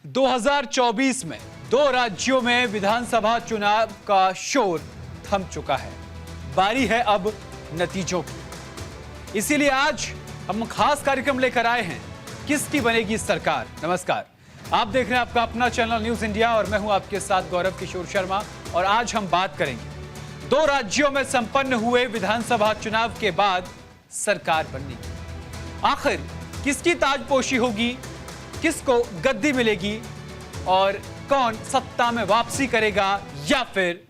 2024 में दो राज्यों में विधानसभा चुनाव का शोर थम चुका है। बारी है अब नतीजों की। इसीलिए आज हम खास कार्यक्रम लेकर आए हैं, किसकी बनेगी सरकार। नमस्कार, आप देख रहे हैं आपका अपना चैनल न्यूज इंडिया और मैं हूं आपके साथ गौरव किशोर शर्मा। और आज हम बात करेंगे दो राज्यों में संपन्न हुए विधानसभा चुनाव के बाद सरकार बनने की। आखिर किसकी ताजपोशी होगी, किसको गद्दी मिलेगी और कौन सत्ता में वापसी करेगा या फिर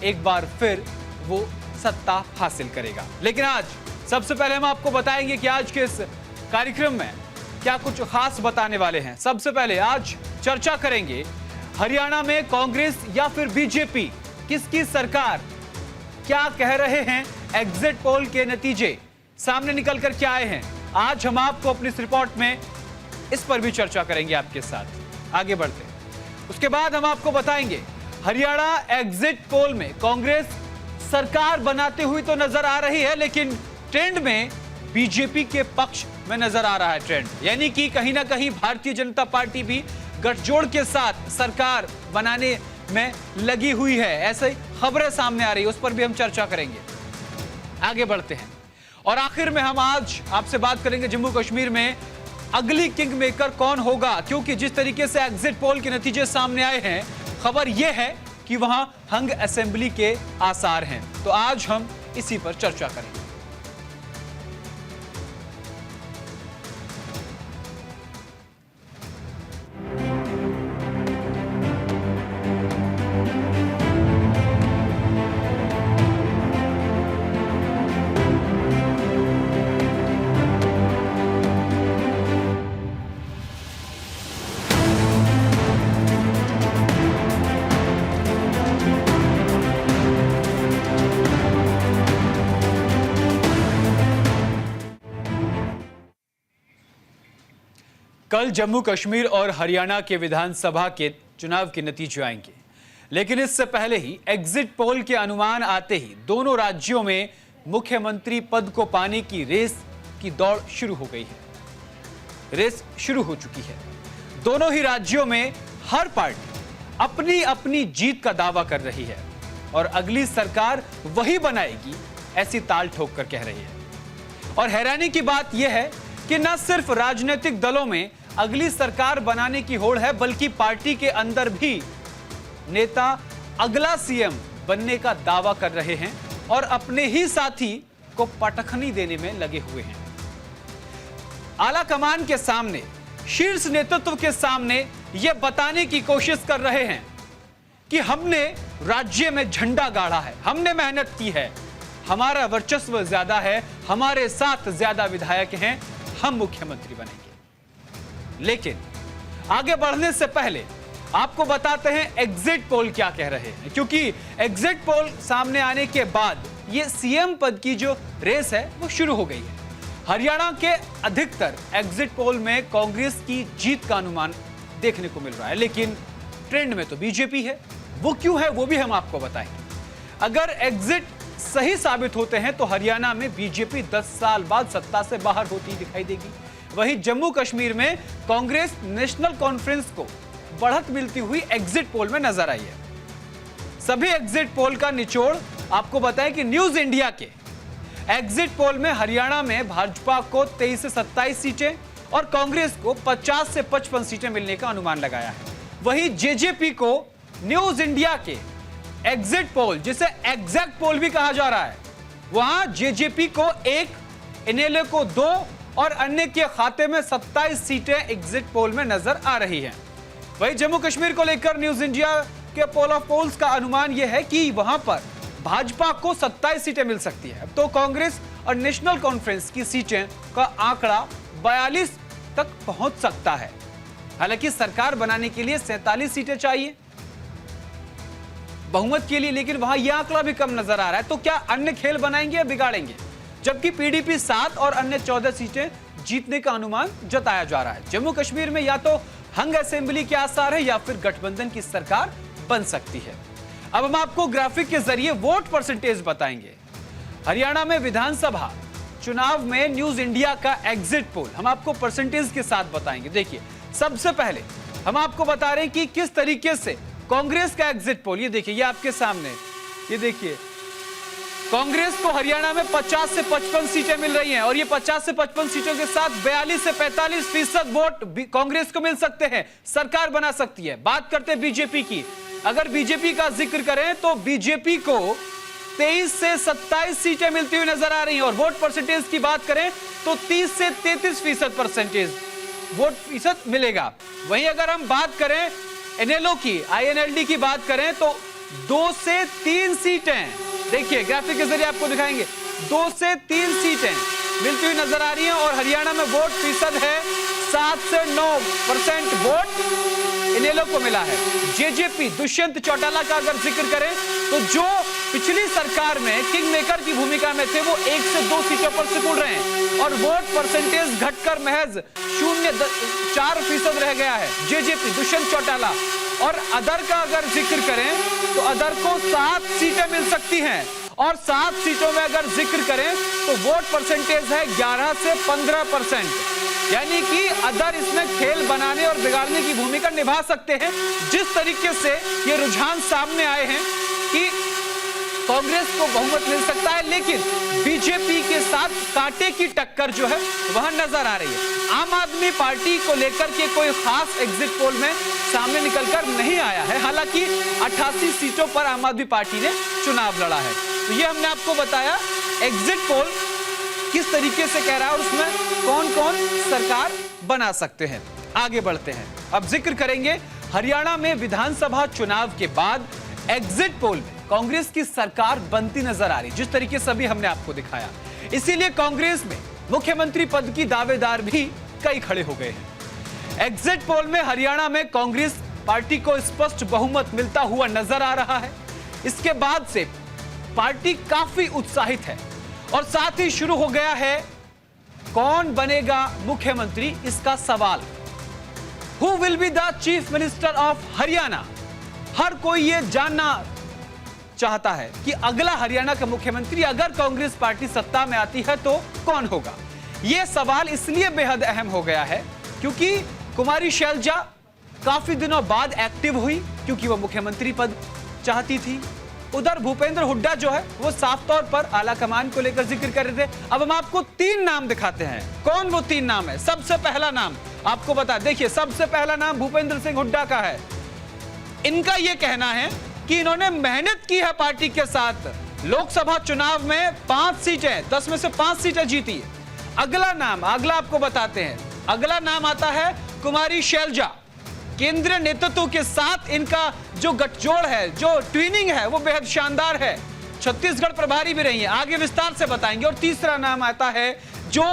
एक बार फिर वो सत्ता हासिल करेगा। लेकिन आज सबसे पहले हम आपको बताएंगे कि आज के इस कार्यक्रम में क्या कुछ खास बताने वाले हैं। सबसे पहले आज चर्चा करेंगे हरियाणा में कांग्रेस या फिर बीजेपी, किसकी सरकार, क्या कह रहे हैं एग्जिट पोल के नतीजे सामने निकल कर क्या आए हैं। आज हम आपको अपनी इस रिपोर्ट में इस पर भी चर्चा करेंगे आपके साथ। आगे बढ़ते हैं, उसके बाद हम आपको बताएंगे हरियाणा एग्जिट पोल में कांग्रेस सरकार बनाते हुए तो नजर आ रही है, लेकिन ट्रेंड में बीजेपी के पक्ष में नजर आ रहा है ट्रेंड, यानी कि कहीं ना कहीं भारतीय जनता पार्टी भी गठजोड़ के साथ सरकार बनाने में लगी हुई है। ऐसे खबरें सामने आ रही है, उस पर भी हम चर्चा करेंगे। आगे बढ़ते हैं और आखिर में हम आज आपसे बात करेंगे जम्मू कश्मीर में अगली किंग मेकर कौन होगा, क्योंकि जिस तरीके से एग्जिट पोल के नतीजे सामने आए हैं, खबर यह है कि वहां हंग असेंबली के आसार हैं। तो आज हम इसी पर चर्चा करेंगे। कल जम्मू कश्मीर और हरियाणा के विधानसभा के चुनाव के नतीजे आएंगे, लेकिन इससे पहले ही एग्जिट पोल के अनुमान आते ही दोनों राज्यों में मुख्यमंत्री पद को पाने की रेस की दौड़ शुरू हो गई है। रेस शुरू हो चुकी है। दोनों ही राज्यों में हर पार्टी अपनी अपनी जीत का दावा कर रही है और अगली सरकार वही बनाएगी ऐसी ताल ठोक कर कह रही है। और हैरानी की बात यह है कि न सिर्फ राजनीतिक दलों में अगली सरकार बनाने की होड़ है, बल्कि पार्टी के अंदर भी नेता अगला सीएम बनने का दावा कर रहे हैं और अपने ही साथी को पटखनी देने में लगे हुए हैं। आला कमान के सामने, शीर्ष नेतृत्व के सामने यह बताने की कोशिश कर रहे हैं कि हमने राज्य में झंडा गाड़ा है, हमने मेहनत की है, हमारा वर्चस्व ज्यादा है, हमारे साथ ज्यादा विधायक हैं, हम मुख्यमंत्री बनेंगे। लेकिन आगे बढ़ने से पहले आपको बताते हैं एग्जिट पोल क्या कह रहे हैं, क्योंकि एग्जिट पोल सामने आने के बाद ये सीएम पद की जो रेस है वो शुरू हो गई है। हरियाणा के अधिकतर एग्जिट पोल में कांग्रेस की जीत का अनुमान देखने को मिल रहा है, लेकिन ट्रेंड में तो बीजेपी है। वो क्यों है वो भी हम आपको बताएंगे। अगर एग्जिट सही साबित होते हैं तो हरियाणा में बीजेपी 10 साल बाद सत्ता से बाहर होती दिखाई देगी। वहीं जम्मू कश्मीर में कांग्रेस नेशनल कॉन्फ्रेंस को बढ़त मिलती हुई एग्जिट पोल में नजर आई है। सभी एग्जिट पोल का निचोड़ आपको बताएं कि न्यूज इंडिया के एग्जिट पोल में हरियाणा में भाजपा को 23 से 27 सीटें और कांग्रेस को 50 से 55 सीटें मिलने का अनुमान लगाया है। वहीं जेजेपी को न्यूज इंडिया के एग्जिट पोल, जिसे एग्जैक्ट पोल भी कहा जा रहा है, वहां जेजेपी को 1, इनेलो को 2 और अन्य के खाते में 27 सीटें एग्जिट पोल में नजर आ रही हैं। वहीं जम्मू कश्मीर को लेकर न्यूज इंडिया के पोल ऑफ पोल्स का अनुमान यह है कि वहां पर भाजपा को 27 सीटें मिल सकती है, तो कांग्रेस और नेशनल कॉन्फ्रेंस की सीटें का आंकड़ा 42 तक पहुंच सकता है। हालांकि सरकार बनाने के लिए 47 सीटें चाहिए बहुमत के लिए, लेकिन वहां यह आंकड़ा भी कम नजर आ रहा है। तो क्या अन्य खेल बनाएंगे या बिगाड़ेंगे, जबकि पीडीपी 7 और अन्य 14 सीटें जीतने का अनुमान जताया जा रहा है। जम्मू कश्मीर में या तो हंग असेंबली के आसार है या फिर गठबंधन की सरकार बन सकती है। अब हम आपको ग्राफिक के जरिए वोट परसेंटेज बताएंगे। हरियाणा में विधानसभा चुनाव में न्यूज इंडिया का एग्जिट पोल हम आपको परसेंटेज के साथ बताएंगे। देखिए, सबसे पहले हम आपको बता रहे हैं कि किस तरीके से कांग्रेस का एग्जिट पोल, ये देखिए, ये आपके सामने, ये देखिए, कांग्रेस को हरियाणा में 50 से 55 सीटें मिल रही हैं और ये 50 से 55 सीटों के साथ 42 से 45% वोट कांग्रेस को मिल सकते हैं, सरकार बना सकती है। बात करते हैं बीजेपी की। अगर बीजेपी का जिक्र करें तो बीजेपी को 23 से 27 सीटें मिलती हुई नजर आ रही हैं और वोट परसेंटेज की बात करें तो 30 से 33% परसेंटेज वोट फीसद मिलेगा। वहीं अगर हम बात करें एनएलओ की, आईएनएलडी की बात करें तो 2 से 3 सीटें, देखिए ग्राफिक के जरिए आपको दिखाएंगे, 2 से 3 सीटें मिलती हुई नजर आ रही हैं और हरियाणा में वोट फीसद है 7 से 9% वोट इनेलो को मिला है। जेजेपी दुष्यंत चौटाला का अगर जिक्र करें तो जो पिछली सरकार में किंग मेकर की भूमिका में थे वो 1 से 2 सीटों पर सिकुड़ रहे हैं और वोट परसेंटेज घटकर महज 0.4% रह गया है जेजेपी दुष्यंत चौटाला। और अदर का अगर जिक्र करें तो अदर को 7 सीटें मिल सकती हैं और 7 सीटों में अगर जिक्र करें तो वोट परसेंटेज है 11 से 15%, यानी कि अदर इसमें खेल बनाने और बिगाड़ने की भूमिका निभा सकते हैं। जिस तरीके से ये रुझान सामने आए हैं कि कांग्रेस को बहुमत मिल सकता है, लेकिन बीजेपी के साथ कांटे की टक्कर जो है वह नजर आ रही है। आम आदमी पार्टी को लेकर के कोई खास एग्जिट पोल में सामने निकलकर नहीं आया है, हालांकि 88 सीटों पर आम आदमी पार्टी ने चुनाव लड़ा है। तो ये हमने आपको बताया एग्जिट पोल किस तरीके से कह रहा है और उसमें कौन कौन सरकार बना सकते हैं। आगे बढ़ते हैं, अब जिक्र करेंगे हरियाणा में विधानसभा चुनाव के बाद एग्जिट पोल में कांग्रेस की सरकार बनती नजर आ रही, जिस तरीके से अभी हमने आपको दिखाया। इसीलिए कांग्रेस में मुख्यमंत्री पद की दावेदार भी कई खड़े हो गए हैं। एग्जिट पोल में हरियाणा में कांग्रेस पार्टी को स्पष्ट बहुमत मिलता हुआ नजर आ रहा है। इसके बाद से पार्टी काफी उत्साहित है और साथ ही शुरू हो गया है कौन बनेगा मुख्यमंत्री इसका सवाल। Who will be the chief minister of Haryana. हर कोई यह जानना चाहता है कि अगला हरियाणा का मुख्यमंत्री अगर कांग्रेस पार्टी सत्ता में आती है तो कौन होगा। यह सवाल इसलिए बेहद अहम हो गया है क्योंकि कुमारी शैलजा काफी दिनों बाद एक्टिव हुई क्योंकि वह मुख्यमंत्री पद चाहती थी। उधर भूपेंद्र हुड्डा जो है वो साफ तौर पर आला कमान को लेकर जिक्र कर रहे थे। अब हम आपको 3 नाम दिखाते हैं, कौन वो 3 नाम है। सबसे पहला नाम आपको बता, देखिए सबसे पहला नाम भूपेंद्र सिंह हुड्डा का है। इनका यह कहना है कि इन्होंने मेहनत की है पार्टी के साथ, लोकसभा चुनाव में 5 सीटें, 10 में से 5 सीटें जीती। अगला नाम, अगला आपको बताते हैं, अगला नाम आता है कुमारी शैलजा। केंद्रीय नेतृत्व के साथ इनका जो गठजोड़ है, जो ट्विनिंग है वो बेहद शानदार है। छत्तीसगढ़ प्रभारी भी रही है, आगे विस्तार से बताएंगे। और तीसरा नाम आता है जो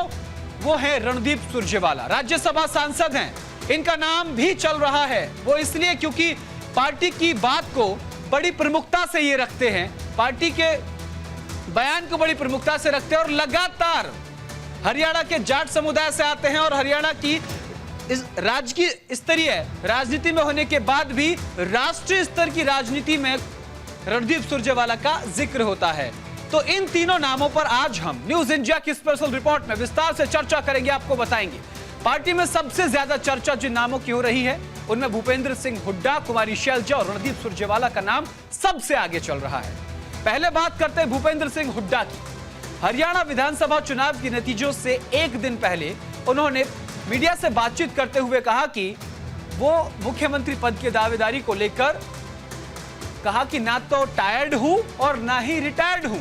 वो है रणदीप सुरजेवाला, राज्यसभा सांसद हैं। इनका नाम भी चल रहा है, वो इसलिए क्योंकि पार्टी की बात को बड़ी प्रमुखता से ये रखते हैं, पार्टी के बयान को बड़ी प्रमुखता से रखते हैं और लगातार हरियाणा के जाट समुदाय से आते हैं और हरियाणा की इस राजकीय स्तरीय राजनीति में होने के बाद भी राष्ट्रीय स्तर की राजनीति में रणदीप सुरजेवाला का जिक्र होता है। तो इन तीनों नामों पर आज हम न्यूज इंडिया की स्पेशल रिपोर्ट में विस्तार से चर्चा करेंगे, आपको बताएंगे। पार्टी में सबसे ज्यादा चर्चा जिन नामों की हो रही है उनमें भूपेंद्र सिंह हुड्डा, कुमारी शैलजा और रणदीप सुरजेवाला का नाम सबसे आगे चल रहा है। पहले बात करते हैं भूपेंद्र सिंह हुड्डा की। हरियाणा विधानसभा चुनाव के नतीजों से एक दिन पहले उन्होंने मीडिया से बातचीत करते हुए कहा कि वो मुख्यमंत्री पद की दावेदारी को लेकर कहा कि ना तो टायर्ड हूं और ना ही रिटायर्ड हूं।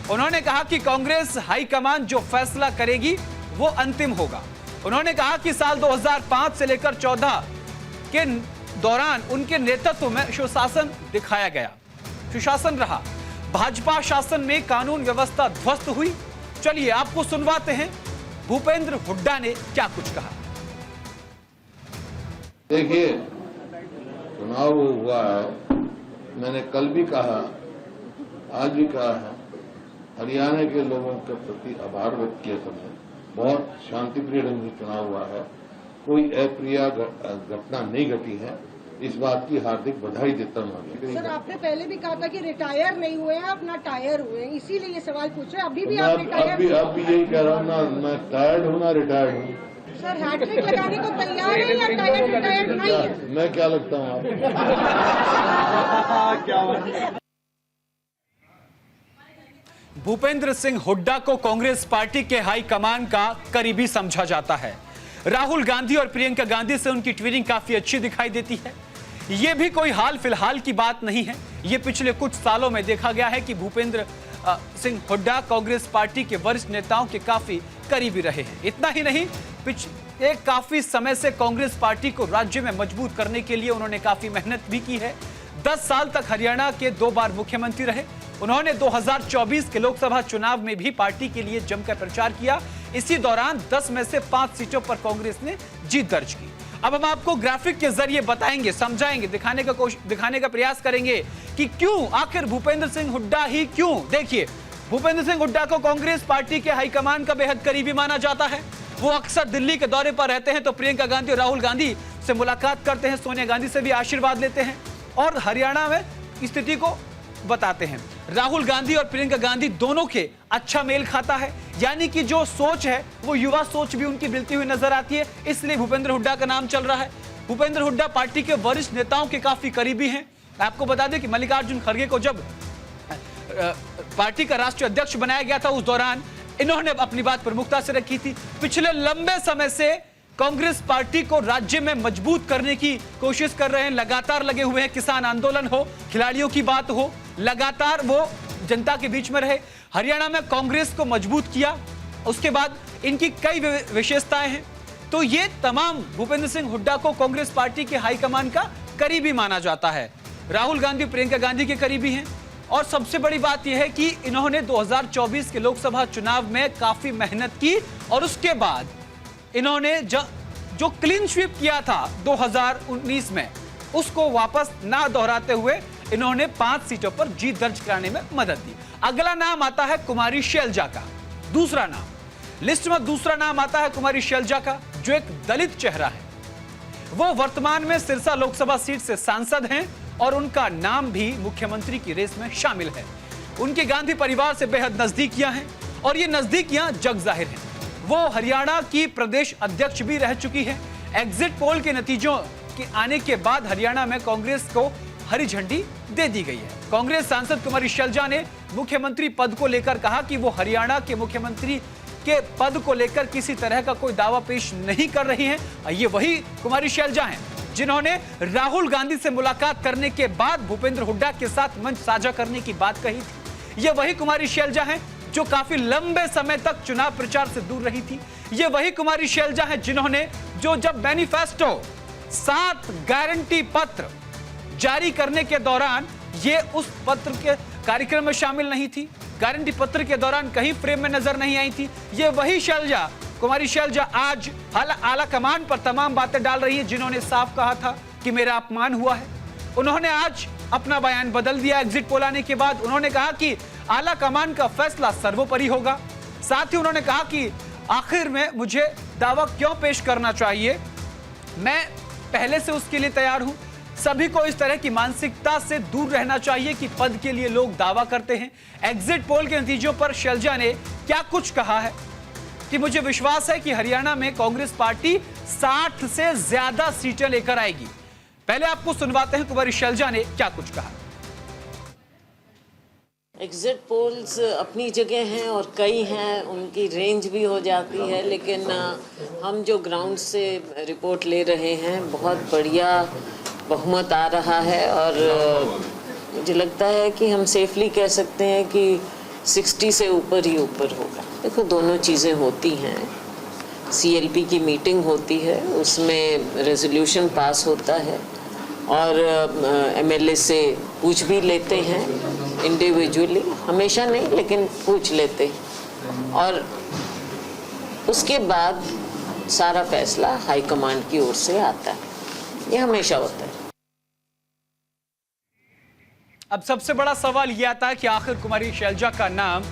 उन्होंने कहा कि कांग्रेस हाईकमान जो फैसला करेगी वो अंतिम होगा। उन्होंने कहा कि साल 2005 से लेकर 14 के दौरान उनके नेतृत्व में सुशासन दिखाया गया, सुशासन रहा। भाजपा शासन में कानून व्यवस्था ध्वस्त हुई। चलिए आपको सुनवाते हैं भूपेंद्र हुड्डा ने क्या कुछ कहा। देखिए, चुनाव हुआ है, मैंने कल भी कहा, आज भी कहा है, हरियाणा के लोगों के प्रति आभार व्यक्त किया सबने। बहुत शांतिप्रिय ढंग से चुनाव हुआ है, कोई अप्रिय घटना नहीं घटी है, इस बात की हार्दिक बधाई देता हूँ। सर, आपने पहले भी कहा था कि रिटायर नहीं हुए हैं, आप ना टायर हुए हैं, इसीलिए ये सवाल पूछ रहे हैं। अभी भी आप रिटायर? अब भी यही कह रहा हूँ ना, मैं टायर्ड हूँ ना रिटायर्ड हूँ। सर हैट्रिक लगाने को तैयार है या टायर्ड नहीं है? मैं क्या लगता हूँ आपको? भूपेंद्र सिंह हुड्डा को कांग्रेस पार्टी के हाईकमान का करीबी समझा जाता है। राहुल गांधी और प्रियंका गांधी से उनकी ट्वीटिंग काफी अच्छी दिखाई देती है। यह भी कोई हाल फिलहाल की बात नहीं है, यह पिछले कुछ सालों में देखा गया है कि भूपेंद्र सिंह हुड्डा कांग्रेस पार्टी के वरिष्ठ नेताओं के काफी करीबी रहे हैं। इतना ही नहीं, पिछले काफी समय से कांग्रेस पार्टी को राज्य में मजबूत करने के लिए उन्होंने काफी मेहनत भी की है। 10 साल तक हरियाणा के 2 बार मुख्यमंत्री रहे। उन्होंने 2024 के लोकसभा चुनाव में भी पार्टी के लिए जमकर प्रचार किया। इसी दौरान 10 में से 5 सीटों पर कांग्रेस ने जीत दर्ज की। अब हम आपको ग्राफिक के जरिए बताएंगे, समझाएंगे, दिखाने का प्रयास करेंगे कि क्यों आखिर भूपेंद्र सिंह हुड्डा ही क्यों। देखिए, भूपेंद्र सिंह हुड्डा को कांग्रेस पार्टी के हाईकमान का बेहद करीबी माना जाता है। वो अक्सर दिल्ली के दौरे पर रहते हैं तो प्रियंका गांधी और राहुल गांधी से मुलाकात करते हैं, सोनिया गांधी से भी आशीर्वाद लेते हैं और हरियाणा में स्थिति को बताते हैं। राहुल गांधी और प्रियंका गांधी दोनों के अच्छा मेल खाता है, यानी कि जो सोच है वो युवा सोच भी उनकी मिलती हुई नजर आती है, इसलिए भूपेंद्र हुड्डा का नाम चल रहा है। भूपेंद्र हुड्डा पार्टी के वरिष्ठ नेताओं के काफी करीबी हैं। आपको बता दें कि मल्लिकार्जुन खड़गे को जब पार्टी का राष्ट्रीय अध्यक्ष बनाया गया था उस दौरान इन्होंने अपनी बात प्रमुखता से रखी थी। पिछले लंबे समय से कांग्रेस पार्टी को राज्य में मजबूत करने की कोशिश कर रहे हैं, लगातार लगे हुए हैं। किसान आंदोलन हो, खिलाड़ियों की बात हो, लगातार वो जनता के बीच में रहे। हरियाणा में कांग्रेस को मजबूत किया, उसके बाद इनकी कई विशेषताएं हैं। तो ये तमाम भूपेंद्र सिंह हुड्डा को कांग्रेस पार्टी के हाईकमान का करीबी माना जाता है। राहुल गांधी प्रियंका गांधी के करीबी हैं और सबसे बड़ी बात यह है कि इन्होंने 2024 के लोकसभा चुनाव में काफी मेहनत की और उसके बाद इन्होंने जो क्लीन स्वीप किया था 2019 में उसको वापस ना दोहराते हुए इन्होंने 5 सीटों पर जीत दर्ज कराने में मदद दी। अगला नाम आता है कुमारी शैलजा का। दूसरा नाम लिस्ट में दूसरा नाम आता है कुमारी शैलजा का, जो एक दलित चेहरा है। वो वर्तमान में सिरसा लोकसभा सीट से सांसद हैं और उनका नाम भी मुख्यमंत्री की रेस में शामिल है। उनके गांधी परिवार से बेहद नजदीकियां हैं और ये नजदीकियां जग जाहिर हैं। वो हरियाणा की प्रदेश अध्यक्ष भी रह चुकी है। एग्जिट पोल के नतीजों के आने के बाद हरियाणा में कांग्रेस को हरी झंडी दे दी गई है। कांग्रेस सांसद कुमारी शैलजा ने मुख्यमंत्री पद को लेकर कहा कि वो हरियाणा के मुख्यमंत्री के पद को लेकर किसी तरह का कोई दावा पेश नहीं कर रही हैं। ये वही कुमारी शैलजा हैं जिन्होंने राहुल गांधी से मुलाकात करने के बाद भूपेंद्र हुड्डा के साथ मंच साझा करने की बात कही थी। ये वही कुमारी शैलजा हैं जो काफी लंबे समय तक चुनाव प्रचार से दूर रही थी। ये वही कुमारी शैलजा हैं जिन्होंने जब मैनिफेस्टो 7 गारंटी पत्र जारी करने के दौरान ये उस पत्र के कार्यक्रम में शामिल नहीं थी, गारंटी पत्र के दौरान कहीं फ्रेम में नजर नहीं आई थी। ये वही शैलजा कुमारी शैलजा आज आला कमान पर तमाम बातें डाल रही है जिन्होंने साफ कहा था कि मेरा अपमान हुआ है। उन्होंने आज अपना बयान बदल दिया। एग्जिट पोल आने के बाद उन्होंने कहा कि आला कमान का फैसला सर्वोपरि होगा। साथ ही उन्होंने कहा कि आखिर में मुझे दावा क्यों पेश करना चाहिए, मैं पहले से उसके लिए तैयार हूं। सभी को इस तरह की मानसिकता से दूर रहना चाहिए कि पद के लिए लोग दावा करते हैं। एग्जिट पोल के नतीजों पर शैलजा ने क्या कुछ कहा है कि मुझे विश्वास है कि हरियाणा में कांग्रेस पार्टी 60 से ज्यादा सीटें लेकर आएगी। पहले आपको सुनवाते हैं कुमारी शैलजा ने क्या कुछ कहा। एग्जिट पोल्स अपनी जगह हैं और कई हैं, उनकी रेंज भी हो जाती है, लेकिन हम जो ग्राउंड से रिपोर्ट ले रहे हैं बहुत बढ़िया बहुमत आ रहा है और मुझे लगता है कि हम सेफली कह सकते हैं कि 60 से ऊपर ही ऊपर होगा। देखो, दोनों चीज़ें होती हैं। CLP की मीटिंग होती है, उसमें रेजोल्यूशन पास होता है और MLA से पूछ भी लेते हैं इंडिविजुअली, हमेशा नहीं लेकिन पूछ लेते हैं और उसके बाद सारा फैसला हाईकमांड की ओर से आता है। ये हमेशा होता है। अब सबसे बड़ा सवाल यह आता है कि आखिर कुमारी शैलजा का नाम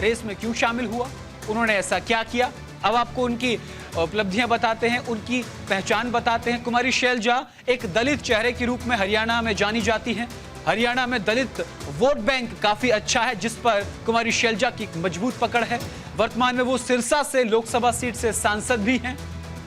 रेस में क्यों शामिल हुआ, उन्होंने ऐसा क्या किया। अब आपको उनकी उपलब्धियां बताते हैं, उनकी पहचान बताते हैं। कुमारी शैलजा एक दलित चेहरे के रूप में हरियाणा में जानी जाती हैं। हरियाणा में दलित वोट बैंक काफी अच्छा है, जिस पर कुमारी शैलजा की मजबूत पकड़ है। वर्तमान में वो सिरसा से लोकसभा सीट से सांसद भी हैं।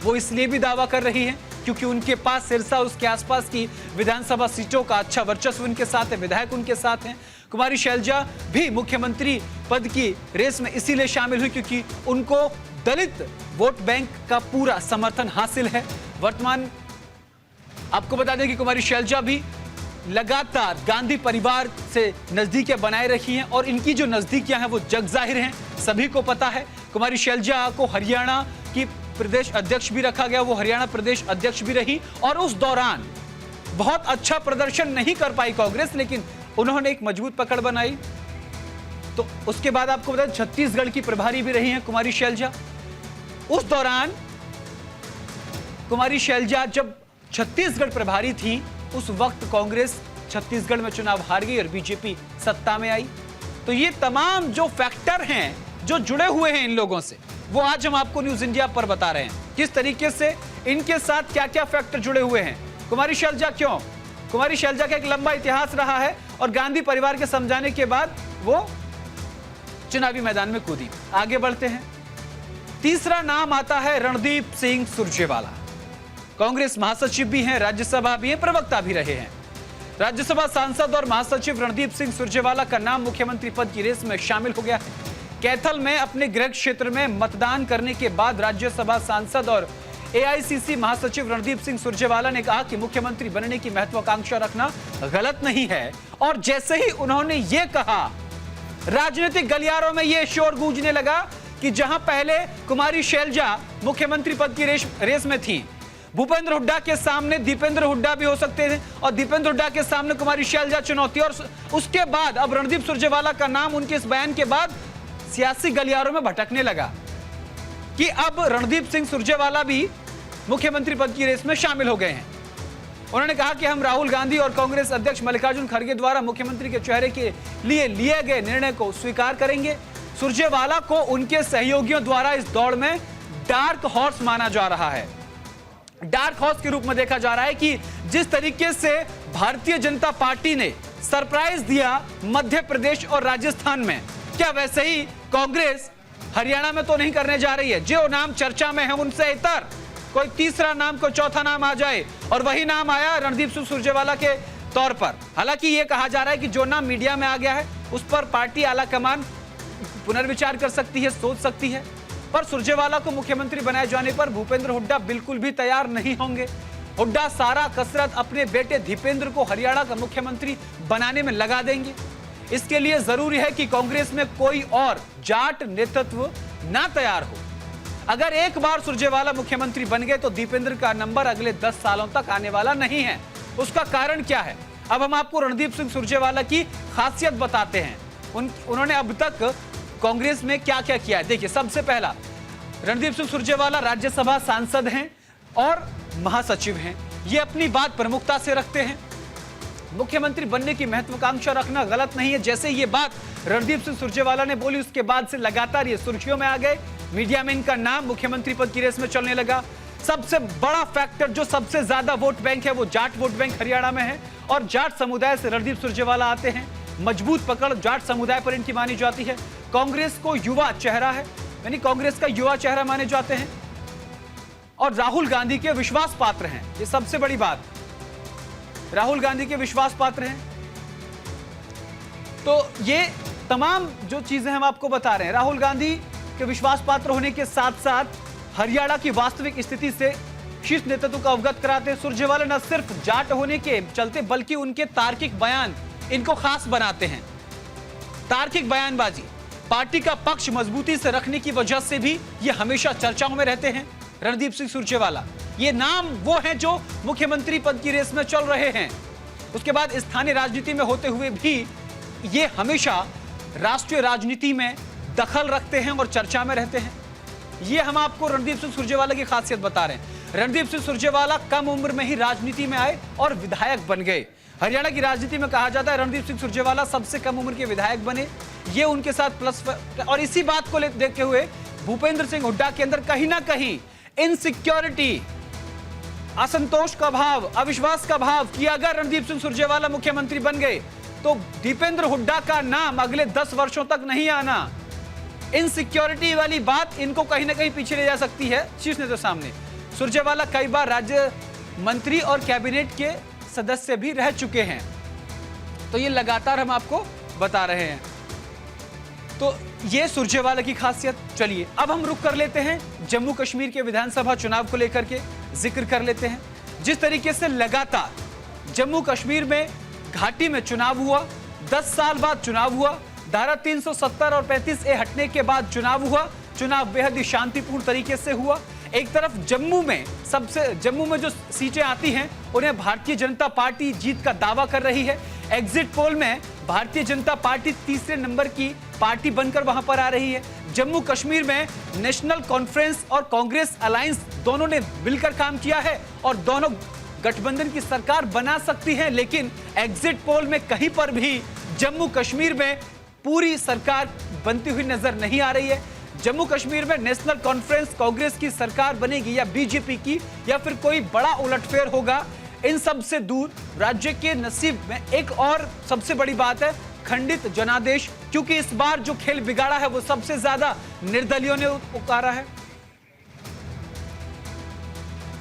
वो इसलिए भी दावा कर रही हैं क्योंकि उनके पास सिरसा उसके आसपास की विधानसभा सीटों का अच्छा वर्चस्व उनके साथ है, विधायक उनके साथ हैं। कुमारी शैलजा भी मुख्यमंत्री पद की रेस में इसीलिए शामिल हुई क्योंकि उनको दलित वोट बैंक का पूरा समर्थन हासिल है। वर्तमान आपको बता दें कि कुमारी शैलजा भी लगातार गांधी परिवार से नजदीकियां बनाए रखी हैं और इनकी जो नजदीकियां हैं वो जग जाहिर हैं, सभी को पता है। कुमारी शैलजा को हरियाणा की प्रदेश अध्यक्ष भी रखा गया, वो हरियाणा प्रदेश अध्यक्ष भी रही और उस दौरान बहुत अच्छा प्रदर्शन नहीं कर पाई कांग्रेस, लेकिन उन्होंने एक मजबूत पकड़ बनाई। तो उसके बाद आपको बता दें छत्तीसगढ़ की प्रभारी भी रही हैं कुमारी शैलजा। उस दौरान कुमारी शैलजा जब छत्तीसगढ़ प्रभारी थी उस वक्त कांग्रेस छत्तीसगढ़ में चुनाव हार गई और बीजेपी सत्ता में आई। तो ये तमाम जो फैक्टर हैं जो जुड़े हुए हैं इन लोगों से, वो आज हम आपको न्यूज इंडिया पर बता रहे हैं किस तरीके से इनके साथ क्या क्या फैक्टर जुड़े हुए हैं। कुमारी शैलजा क्यों? कुमारी शैलजा का एक लंबा इतिहास रहा है और गांधी परिवार के समझाने के बाद वो चुनावी मैदान में कूदी। आगे बढ़ते हैं। तीसरा नाम आता है रणदीप सिंह सुरजेवाला। कांग्रेस महासचिव भी हैं, राज्यसभा भी हैं, प्रवक्ता भी रहे हैं। राज्यसभा सांसद और महासचिव रणदीप सिंह सुरजेवाला का नाम मुख्यमंत्री पद की रेस में शामिल हो गया है। कैथल में अपने गृह क्षेत्र में मतदान करने के बाद राज्यसभा सांसद और एआईसीसी महासचिव रणदीप सिंह सुरजेवाला ने कहा कि मुख्यमंत्री बनने की महत्वाकांक्षा रखना गलत नहीं है और जैसे ही उन्होंने ये कहा राजनीतिक गलियारों में यह शोर गूंजने लगा कि जहां पहले कुमारी शैलजा मुख्यमंत्री पद की रेस में थी, भूपेंद्र हुड्डा के सामने दीपेंद्र हुड्डा भी हो सकते थे और दीपेंद्र हुड्डा के सामने कुमारी शैलजा चुनौती, और उसके बाद अब रणदीप सुरजेवाला का नाम उनके इस बयान के बाद सियासी गलियारों में भटकने लगा कि अब रणदीप सिंह सुरजेवाला भी मुख्यमंत्री पद की रेस में शामिल हो गए हैं। उन्होंने कहा कि हम राहुल गांधी और कांग्रेस अध्यक्ष मल्लिकार्जुन खड़गे द्वारा मुख्यमंत्री के चेहरे के लिए लिए गए निर्णय को स्वीकार करेंगे। सुरजेवाला को उनके सहयोगियों द्वारा इस दौड़ में डार्क हॉर्स माना जा रहा है। डार्क हॉर्स के रूप में देखा जा रहा है कि जिस तरीके से भारतीय जनता पार्टी ने सरप्राइज दिया मध्य प्रदेश और राजस्थान में, क्या वैसे ही कांग्रेस हरियाणा में तो नहीं करने जा रही है। जो नाम चर्चा में है उनसे इतर कोई तीसरा नाम, कोई चौथा नाम आ जाए और वही नाम आया रणदीप सिंह सुरजेवाला के तौर पर। हालांकि यह कहा जा रहा है कि जो नाम मीडिया में आ गया है उस पर पार्टी आला कमान पुनर्विचार कर सकती है, सोच सकती है, पर सुरजेवाला को मुख्यमंत्री बनाए जाने पर भूपेंद्र हुड्डा बिल्कुल भी तैयार नहीं होंगे। हुड्डा सारा कसरत अपने बेटे दीपेंद्र को हरियाणा का मुख्यमंत्री बनाने में लगा देंगे। इसके लिए जरूरी है कि कांग्रेस में कोई और जाट नेतृत्व ना तैयार हो। अगर एक बार सुरजेवाला मुख्यमंत्री बन गए तो दीपेंद्र का नंबर अगले 10 सालों तक आने वाला नहीं है। उसका कारण क्या है? अब हम आपको रणदीप सिंह सुरजेवाला की खासियत बताते हैं। उन्होंने अब तक कांग्रेस में क्या क्या किया है। देखिए, सबसे पहला, रणदीप सिंह सुरजेवाला राज्यसभा सांसद हैं और महासचिव हैं। ये अपनी बात प्रमुखता से रखते हैं। मुख्यमंत्री बनने की महत्वाकांक्षा रखना गलत नहीं है। जैसे ये बात रणदीप सिंह सुरजेवाला ने बोली उसके बाद से लगातार ये सुर्खियों में आ गए। मीडिया में इनका नाम मुख्यमंत्री पद की रेस में चलने लगा। सबसे बड़ा फैक्टर, जो सबसे ज्यादा वोट बैंक है, वो जाट वोट बैंक हरियाणा में है और जाट समुदाय से रणदीप सुरजेवाला आते हैं। मजबूत पकड़ जाट समुदाय पर इनकी मानी जाती है। कांग्रेस को युवा चेहरा है, यानी कांग्रेस का युवा चेहरा माने जाते हैं और राहुल गांधी के विश्वास पात्र हैं। ये सबसे बड़ी बात, राहुल गांधी के विश्वास पात्र हैं। तो ये तमाम जो चीजें हम आपको बता रहे हैं, राहुल गांधी के विश्वास पात्र होने के साथ साथ हरियाणा की वास्तविक स्थिति से शीर्ष नेतृत्व को अवगत कराते हैं। सुरजेवाला न सिर्फ जाट होने के चलते बल्कि उनके तार्किक बयान इनको खास बनाते हैं। तार्किक बयानबाजी, पार्टी का पक्ष मजबूती से रखने की वजह से भी ये हमेशा चर्चाओं में रहते हैं। रणदीप सिंह सुरजेवाला, ये नाम वो हैं जो मुख्यमंत्री पद की रेस में चल रहे हैं। उसके बाद स्थानीय राजनीति में होते हुए भी ये हमेशा राष्ट्रीय राजनीति में दखल रखते हैं और चर्चा में रहते हैं। ये हम आपको रणदीप सिंह सुरजेवाला की खासियत बता रहे हैं। रणदीप सिंह सुरजेवाला कम उम्र में ही राजनीति में आए और विधायक बन गए। हरियाणा की राजनीति में कहा जाता है रणदीप सिंह सुरजेवाला सबसे कम उम्र के विधायक बने। ये उनके साथ प्लस, और इसी बात को देखते हुए भूपेंद्र सिंह हुड्डा के अंदर कहीं ना कहीं इनसिक्योरिटी, असंतोष का भाव, अविश्वास का भाव कि अगर रणदीप सिंह सुरजेवाला मुख्यमंत्री बन गए तो दीपेंद्र हुड्डा का नाम अगले 10 वर्षों तक नहीं आना। इनसिक्योरिटी वाली बात इनको कहीं ना कहीं पीछे ले जा सकती है शीर्ष नेता सामने। सुरजेवाला कई बार राज्य मंत्री और कैबिनेट के सदस्य भी रह चुके हैं। तो ये लगातार हम आपको बता रहे हैं। तो ये सुरजेवाला की खासियत। चलिए अब हम रुक कर लेते हैं जम्मू कश्मीर के विधानसभा चुनाव को लेकर के जिक्र कर लेते हैं। जिस तरीके से लगातार जम्मू कश्मीर में घाटी में चुनाव हुआ, 10 साल बाद चुनाव हुआ, धारा 370 और 35A हटने के बाद चुनाव हुआ, चुनाव बेहद ही शांतिपूर्ण तरीके से हुआ। एक तरफ जम्मू में जो सीटें आती हैं उन्हें भारतीय जनता पार्टी जीत का दावा कर रही है। एग्जिट पोल में भारतीय जनता पार्टी तीसरे नंबर की पार्टी बनकर वहां पर आ रही है। जम्मू कश्मीर में नेशनल कॉन्फ्रेंस और कांग्रेस अलायंस दोनों ने मिलकर काम किया है और दोनों गठबंधन की सरकार बना सकती है। लेकिन एग्जिट पोल में कहीं पर भी जम्मू कश्मीर में पूरी सरकार बनती हुई नजर नहीं आ रही है। जम्मू कश्मीर में नेशनल कॉन्फ्रेंस कांग्रेस की सरकार बनेगी या बीजेपी की, या फिर कोई बड़ा उलटफेर होगा, इन सब से दूर राज्य के नसीब में एक और सबसे बड़ी बात है खंडित जनादेश, क्योंकि इस बार जो खेल बिगाड़ा है वो सबसे ज्यादा निर्दलियों ने उतारा है।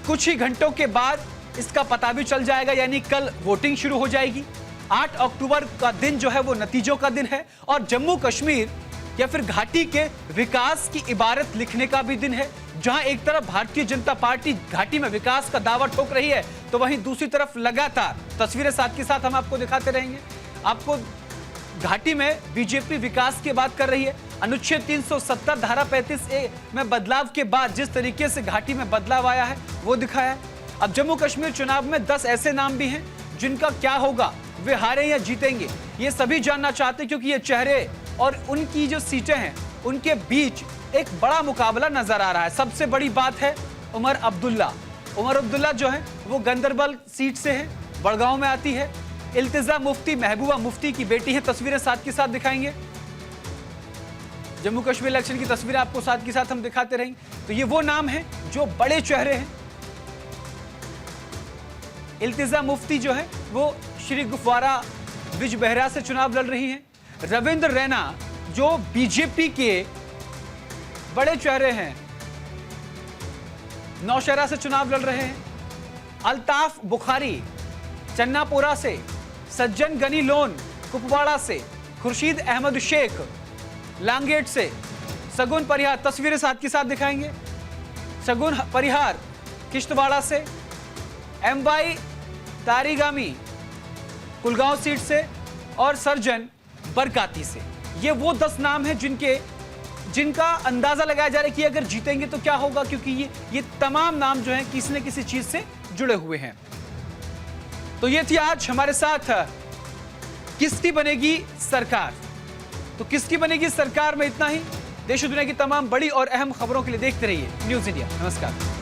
कुछ ही घंटों के बाद इसका पता भी चल जाएगा, यानी कल वोटिंग शुरू हो जाएगी। 8 अक्टूबर का दिन जो है वो नतीजों का दिन है और जम्मू कश्मीर या फिर घाटी के विकास की इबारत लिखने का भी दिन है। जहां एक तरफ भारतीय जनता पार्टी घाटी में विकास का दावा ठोक रही है, तो वहीं दूसरी तरफ लगातार तस्वीरें साथ के साथ हम आपको दिखाते रहेंगे। आपको घाटी में बीजेपी विकास की बात कर रही है। अनुच्छेद 370 धारा 35A में बदलाव के बाद जिस तरीके से घाटी में बदलाव आया है वो दिखाया है। अब जम्मू कश्मीर चुनाव में 10 ऐसे नाम भी हैं जिनका क्या होगा, वे हारे या जीतेंगे, ये सभी जानना चाहते हैं, क्योंकि ये चेहरे और उनकी जो सीटें हैं उनके बीच एक बड़ा मुकाबला नजर आ रहा है। सबसे बड़ी बात है उमर अब्दुल्ला जो है वो गंदरबल सीट से है, बड़गांव में आती है। इल्तिजा मुफ्ती महबूबा मुफ्ती की बेटी है। तस्वीरें साथ के साथ दिखाएंगे। जम्मू कश्मीर इलेक्शन की तस्वीरें आपको साथ के साथ हम दिखाते रहेंगे। तो ये वो नाम है जो बड़े चेहरे हैं। इल्तिजा मुफ्ती जो है वो श्री गुफवारा बिजबहरा से चुनाव लड़ रही हैं। रविंद्र रैना जो बीजेपी के बड़े चेहरे हैं, नौशहरा से चुनाव लड़ रहे हैं। अल्ताफ बुखारी चन्नापोरा से, सज्जन गनी लोन कुपवाड़ा से, खुर्शीद अहमद शेख लांगेट से, सगुन परिहार, तस्वीरें साथ के साथ दिखाएंगे। सगुन परिहार किश्तवाड़ा से, एमवाई तारीगामी कुलगांव सीट से और सर्जन बरकाती से। ये वो 10 नाम हैं जिनका अंदाजा लगाया जा रहा है कि अगर जीतेंगे तो क्या होगा, क्योंकि ये तमाम नाम जो हैं किसी न किसी चीज से जुड़े हुए हैं। तो ये थी आज हमारे साथ किसकी बनेगी सरकार। तो किसकी बनेगी सरकार में इतना ही। देश और दुनिया की तमाम बड़ी और अहम खबरों के लिए देखते रहिए न्यूज़ इंडिया। नमस्कार।